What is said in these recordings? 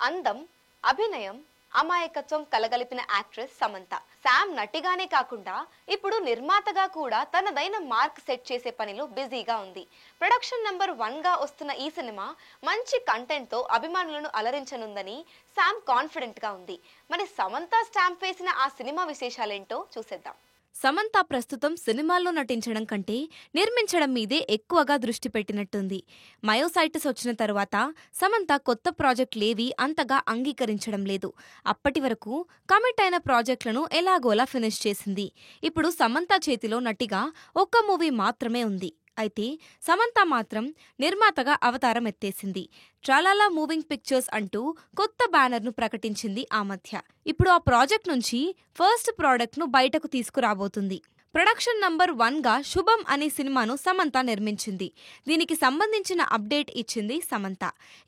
అందం, అభినయం, అమాయకత్వం కలగలిపిన యాక్ట్రెస్ సమంత. శామ్ నటిగానే కాకుండా ఇప్పుడు నిర్మాతగా కూడా తనదైన మార్క్ సెట్ చేసే పనిలో బిజీగా ఉంది. ప్రొడక్షన్ నెంబర్ 1 గా వస్తున్న ఈ సినిమా మంచి కంటెంట్ తో అభిమానులను అలరించనుందని శామ్ కాన్ఫిడెంట్ గా ఉంది. మరి సమంత స్టాంప్ వేసిన ఆ సినిమా విశేషాలేంటో చూసేద్దాం. సమంత ప్రస్తుతం సినిమాల్లో నటించడం కంటే నిర్మించడం మీదే ఎక్కువగా దృష్టి పెట్టినట్టుంది. మయోసైటిస్ వచ్చిన తరువాత సమంత కొత్త ప్రాజెక్టులేవీ అంతగా అంగీకరించడం లేదు. అప్పటి వరకు కమిట్ అయిన ప్రాజెక్టులను ఎలాగోలా ఫినిష్ చేసింది. ఇప్పుడు సమంత చేతిలో నటిగా ఒక్క మూవీ మాత్రమే ఉంది. అయితే సమంత మాత్రం నిర్మాతగా అవతారం ఎత్తేసింది. ట్రాలాలా మూవింగ్ పిక్చర్స్ అంటూ కొత్త బ్యానర్ను ప్రకటించింది ఆ మధ్య. ఇప్పుడు ఆ ప్రాజెక్ట్ నుంచి ఫస్ట్ ప్రోడక్ట్ను బయటకు తీసుకురాబోతుంది. ప్రొడక్షన్ నంబర్ 1 గా శుభం అనే సినిమాను సమంత నిర్మించింది. దీనికి సంబంధించిన అప్డేట్ ఇచ్చింది సమంత.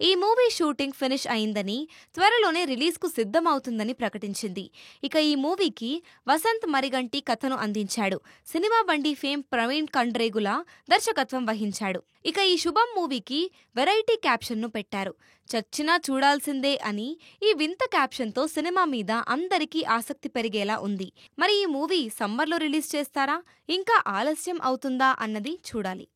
ఈ మూవీ షూటింగ్ ఫినిష్ అయిందని, త్వరలోనే రిలీజ్కు సిద్ధమవుతుందని ప్రకటించింది. ఇక ఈ మూవీకి వసంత్ మరిగంటి కథను అందించాడు. సినిమా బండి ఫేమ్ ప్రవీణ్ కండ్రేగుల దర్శకత్వం వహించాడు. ఇక ఈ శుభం మూవీకి వెరైటీ క్యాప్షన్ను పెట్టారు. చచ్చినా చూడాల్సిందే అని. ఈ వింత క్యాప్షన్తో సినిమా మీద అందరికీ ఆసక్తి పెరిగేలా ఉంది. మరి ఈ మూవీ సమ్మర్లో రిలీజ్ చేస్తారా, ఇంకా ఆలస్యం అవుతుందా అన్నది చూడాలి.